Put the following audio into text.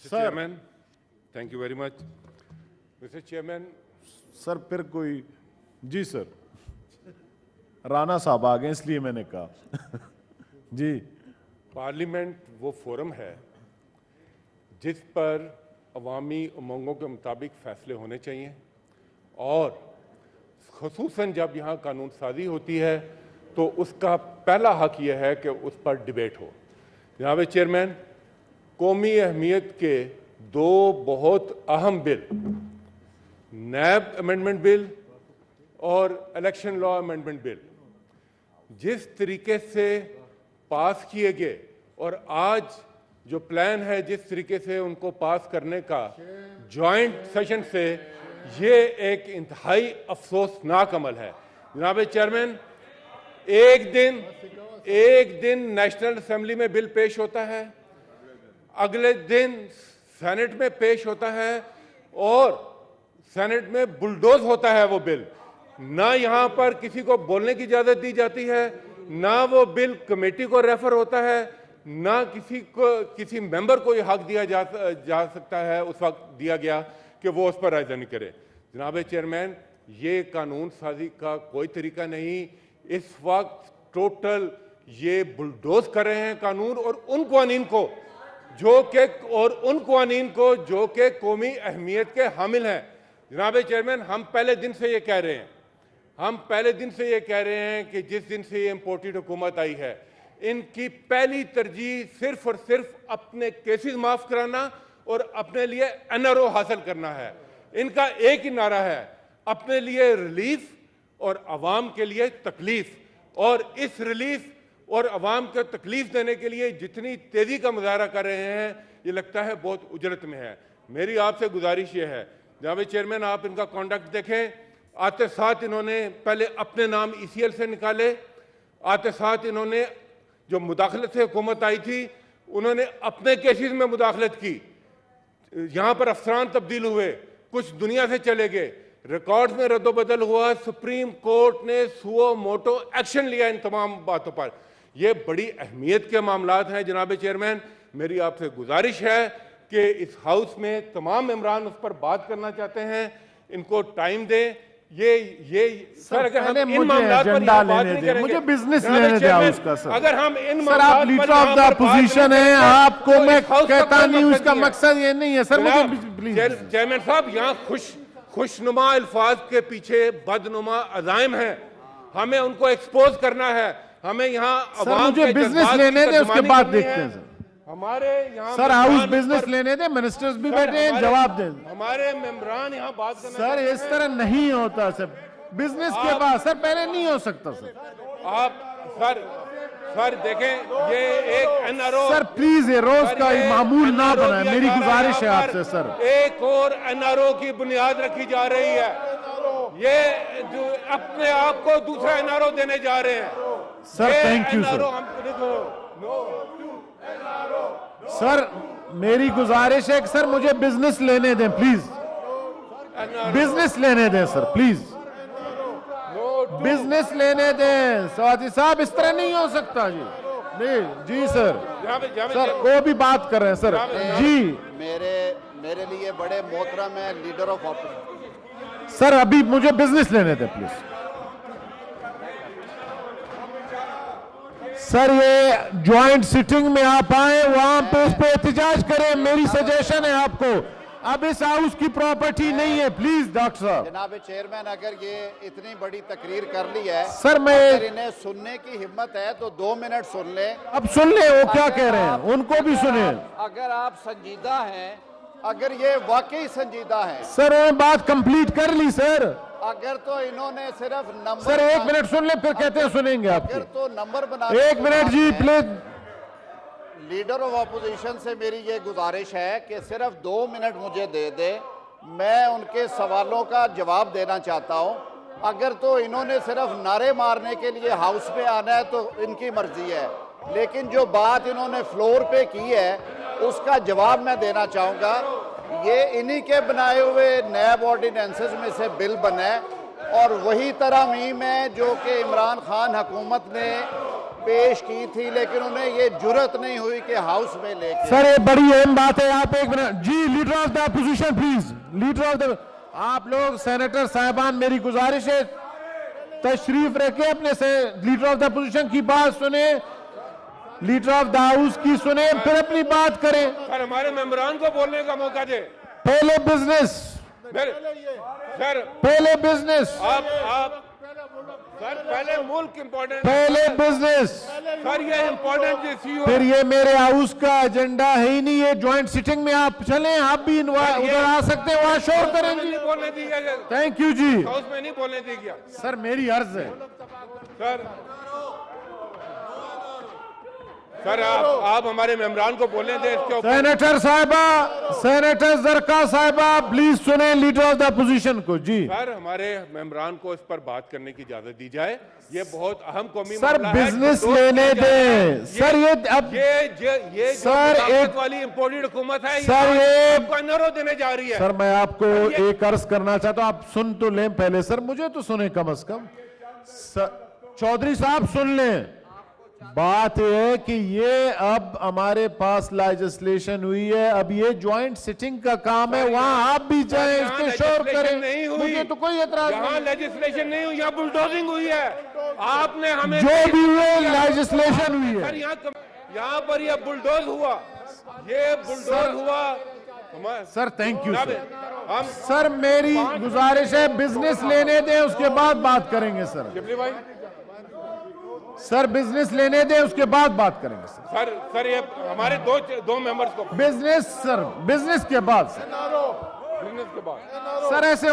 Mr. Chairman, thank you very much. Mr. Chairman, sir फिर कोई जी sir Rana साहब आ गए इसलिए मैंने कहा जी पार्लियामेंट वो फोरम है जिस पर अवामी उमंगों के मुताबिक फैसले होने चाहिए और ख़ुसूसन जब यहाँ कानून साजी होती है तो उसका पहला हक यह है कि उस पर डिबेट हो। जनाब चेयरमैन, कौमी अहमियत के दो बहुत अहम बिल, नैब अमेंडमेंट बिल और इलेक्शन लॉ अमेंडमेंट बिल, जिस तरीके से पास किए गए और आज जो प्लान है जिस तरीके से उनको पास करने का जॉइंट सेशन से, ये एक इंतहाई अफसोसनाक अमल है। जनाब चेयरमैन, एक दिन नेशनल असेंबली में बिल पेश होता है, अगले दिन सेनेट में पेश होता है और सेनेट में बुलडोज होता है वो बिल। ना यहाँ पर किसी को बोलने की इजाजत दी जाती है, ना वो बिल कमेटी को रेफर होता है, ना किसी मेंबर को ये हक दिया जा सकता है उस वक्त दिया गया कि वो उस पर रायदानी करे। जनाब चेयरमैन, ये कानून साजी का कोई तरीका नहीं। इस वक्त टोटल ये बुलडोज कर रहे हैं कानून और उन कानून को जो कि कौमी अहमियत के हामिल हैं। जनाब चेयरमैन, हम पहले दिन से ये कह रहे हैं कि जिस दिन से ये इम्पोर्टेड हुकूमत आई है, इनकी पहली तरजीह सिर्फ और सिर्फ अपने केसेस माफ कराना और अपने लिए एनआरओ हासिल करना है। इनका एक ही नारा है, अपने लिए रिलीफ और अवाम के लिए तकलीफ। और इस रिलीफ और अवाम को तकलीफ देने के लिए जितनी तेजी का मुजाहरा कर रहे हैं, ये लगता है बहुत उजरत में है। मेरी आपसे गुजारिश ये है, जनाब चेयरमैन, आप इनका कॉन्डक्ट देखें। आते साथ इन्होंने पहले अपने नाम ECL से निकाले, आते साथ इन्होंने जो मुदाखलत से हुकूमत आई थी उन्होंने अपने केसेस में मुदाखलत की, यहाँ पर अफसरान तब्दील हुए, कुछ दुनिया से चले गए, रिकॉर्ड्स में रद्दोबदल हुआ, सुप्रीम कोर्ट ने सुओ मोटो एक्शन लिया इन तमाम बातों पर। ये बड़ी अहमियत के मामलात हैं। जनाब चेयरमैन, मेरी आपसे गुजारिश है कि इस हाउस में तमाम मेंबरान उस पर बात करना चाहते हैं, इनको टाइम दें। ये सर, अगर हम इन मामलात पर बात नहीं करेंगे, मुझे बिजनेस लेने दे उसका सर। अगर हम इन सर, आप लीडर ऑफ द पोजीशन है, आपको मैं कहता नहीं, उसका मकसद ये नहीं है सर। मुझे प्लीज चेयरमैन साहब, यहाँ खुशनुमा अल्फाज के पीछे बदनुमा अज़ाइम हैं, हमें उनको एक्सपोज करना है। हमें यहाँ मुझे बिजनेस लेने दे, उसके बाद देखते हैं सर। हमारे यहाँ सर हाउस बिजनेस लेने दे, मिनिस्टर्स भी बैठे हैं, जवाब दें। हमारे मेंबरान यहाँ बात करना सर इस तरह नहीं होता सर, बिजनेस के बाद सर पहले नहीं हो सकता सर। आप सर देखें, ये एक एनआरओ सर प्लीज ये रोज का मामूल ना बनाए, मेरी गुजारिश है आपसे सर। एक और एनआरओ की बुनियाद रखी जा रही है, ये जो अपने आप को दूसरा एनआरओ देने जा रहे हैं sir. Thank you sir. Sir मेरी गुजारिश है कि सर मुझे बिजनेस लेने दें प्लीज, बिजनेस लेने दें सर प्लीज, बिजनेस लेने दें। स्वाति साहब इस तरह नहीं हो सकता जी। नहीं जी सर, सर वो भी बात कर रहे हैं सर जी। मेरे लिए बड़े मोहतरम है लीडर ऑफ ऑपोजिशन। सर अभी मुझे बिजनेस लेने दें प्लीज। सर ये ज्वाइंट सिटिंग में आप आए, वहां पे उस पर एहतजाज करें, मेरी सजेशन है आपको। अब इस हाउस की प्रॉपर्टी नहीं है प्लीज डॉक्टर साहब। जनाब चेयरमैन, अगर ये इतनी बड़ी तकरीर कर ली है सर, मैं अगर इन्हें सुनने की हिम्मत है तो 2 मिनट सुन ले। अब सुन ले वो क्या कह रहे हैं, उनको भी सुने। अगर आप संजीदा हैं, अगर ये वाकई संजीदा है सर, उन्होंने बात कंप्लीट कर ली सर। अगर तो इन्होंने सिर्फ नंबर, सर 1 मिनट सुन ले, फिर कहते हैं सुनेंगे आपके। अगर तो नंबर बना 1 मिनट जी प्लीज। लीडर ऑफ अपोजिशन से मेरी ये गुजारिश है कि सिर्फ 2 मिनट मुझे दे दे, मैं उनके सवालों का जवाब देना चाहता हूं। अगर तो इन्होंने सिर्फ नारे मारने के लिए हाउस में आना है तो इनकी मर्जी है, लेकिन जो बात इन्होंने फ्लोर पे की है उसका जवाब मैं देना चाहूँगा। ये इन्हीं के बनाए हुए नैब ऑर्डिनेंसेस में से बिल बने और वही तरमीम है जो कि इमरान खान हुकूमत ने पेश की थी, लेकिन उन्हें ये जुर्रत नहीं हुई कि हाउस में लेके। सर ये बड़ी अहम बात है, आप एक मिनट जी, leader of the opposition please, leader of the, आप लोग सेनेटर साहिबान, मेरी गुजारिश है तशरीफ रखें, अपने से लीडर ऑफ द अपोजिशन की बात सुने, लीडर ऑफ द हाउस की सुने, फिर अपनी बात करें। सर हमारे मेंबरान को बोलने का मौका दे। पहले बिजनेस, सर पहले बिजनेस, आप सर पहले मुल्क इम्पोर्टेंट, पहले बिजनेस, सर ये इम्पोर्टेंट इश्यू फिर ये मेरे हाउस का एजेंडा है ही नहीं, ये ज्वाइंट सिटिंग में आप चलें, आप भी उधर आ सकते हैं, वहां शोर करेंगे। नहीं बोलने दी गया, थैंक यू जी। हाउस में नहीं बोलने दी गया। सर मेरी अर्ज है सर आप हमारे मेंबरान को बोलने दें इसके ऊपर। सेनेटर साहिबा, सेनेटर जरका साहिबा प्लीज सुने लीडर ऑफ द अपोजिशन को जी। सर हमारे मेंबरान को इस पर बात करने की इजाजत दी जाए, ये बहुत अहम कौमी सर मामला है। बिजनेस तो लेने दें सर, ये अब ये सर जो एक वाली इम्पोर्टेड हुकूमत है, सर ये आपको अनरो देने जा रही है। सर मैं आपको एक अर्ज करना चाहता हूं, आप सुन तो लें पहले, सर मुझे तो सुने कम से कम। चौधरी साहब सुन लें, बात यह है कि ये अब हमारे पास लेजिस्लेशन हुई है, अब ये ज्वाइंट सिटिंग का काम है, वहां आप भी जाएं, इसके शोर करें, नहीं हुई, मुझे तो कोई एतराज यहाँ नहीं। लेजिस्लेशन नहीं हुई, यहाँ बुलडोजिंग हुई है। आपने हमें जो भी हुए लेजिस्लेशन हुई सर है, यहाँ पर ये बुलडोज हुआ, ये बुलडोज हुआ। Sir thank you sir. हम सर मेरी गुजारिश है बिजनेस लेने दें, उसके बाद बात करेंगे सर। शिबली भाई सर बिजनेस लेने दें, उसके बाद बात करेंगे सर। सर ये हमारे दो मेंबर्स को बिजनेस सर, बिजनेस के बाद सर, बिजनेस के बाद सर ऐसे